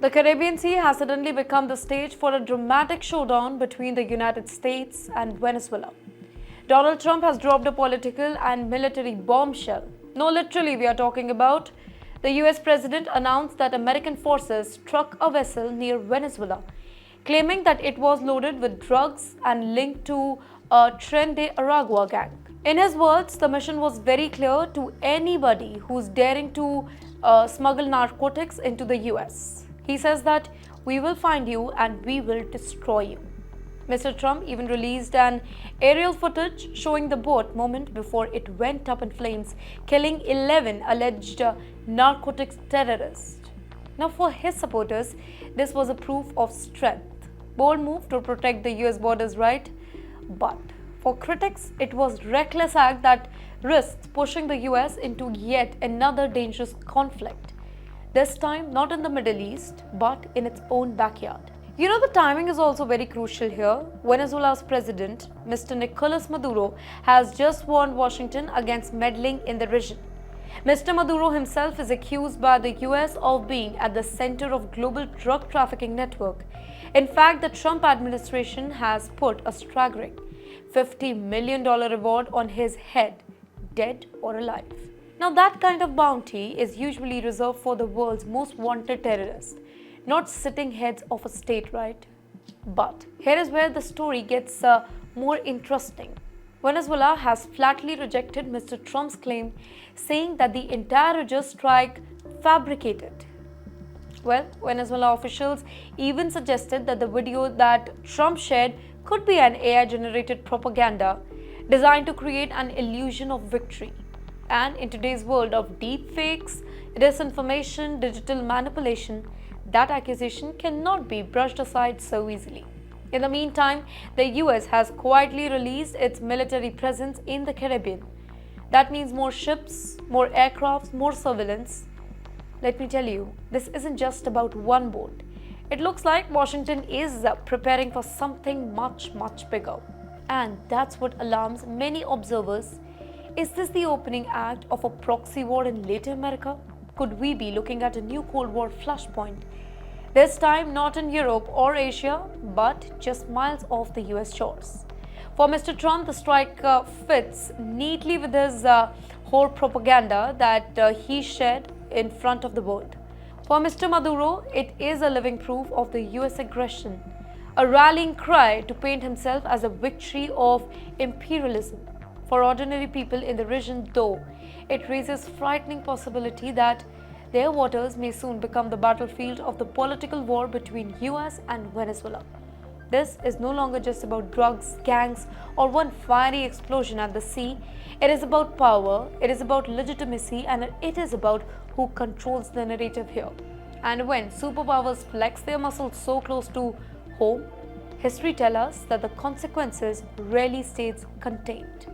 The Caribbean Sea has suddenly become the stage for a dramatic showdown between the United States and Venezuela. Donald Trump has dropped a political and military bombshell. No, literally, we are talking about the US president announced that American forces struck a vessel near Venezuela, claiming that it was loaded with drugs and linked to a Tren de Aragua gang. In his words, the mission was very clear to anybody who's daring to smuggle narcotics into the US. He says that we will find you and we will destroy you. Mr. Trump even released an aerial footage showing the boat moment before it went up in flames, killing 11 alleged narcotics terrorists. Now, for his supporters, this was a proof of strength. Bold move to protect the US borders, right? But for critics, it was reckless act that risks pushing the US into yet another dangerous conflict. This time, not in the Middle East, but in its own backyard. You know, the timing is also very crucial here. Venezuela's president, Mr. Nicolas Maduro, has just warned Washington against meddling in the region. Mr. Maduro himself is accused by the US of being at the center of global drug trafficking network. In fact, the Trump administration has put a staggering $50 million reward on his head, dead or alive. Now, that kind of bounty is usually reserved for the world's most wanted terrorists, not sitting heads of a state, right? But here is where the story gets more interesting. Venezuela has flatly rejected Mr. Trump's claim, saying that the entire just strike fabricated. Well, Venezuela officials even suggested that the video that Trump shared could be an AI-generated propaganda designed to create an illusion of victory. And in today's world of deep fakes, disinformation, digital manipulation, that accusation cannot be brushed aside so easily. In the meantime, the US has quietly released its military presence in the Caribbean. That means more ships, more aircrafts, more surveillance. Let me tell you, this isn't just about one boat. It looks like Washington is preparing for something much bigger. And that's what alarms many observers. Is this the opening act of a proxy war in Latin America? Could we be looking at a new Cold War flashpoint? This time not in Europe or Asia, but just miles off the US shores. For Mr. Trump, the strike fits neatly with his whole propaganda that he shared in front of the world. For Mr. Maduro, it is a living proof of the US aggression, a rallying cry to paint himself as a victory of imperialism. For ordinary people in the region, though, it raises frightening possibility that their waters may soon become the battlefield of the political war between US and Venezuela. This is no longer just about drugs, gangs, or one fiery explosion at the sea. It is about power, it is about legitimacy, and it is about who controls the narrative here. And when superpowers flex their muscles so close to home, history tells us that the consequences rarely stays contained.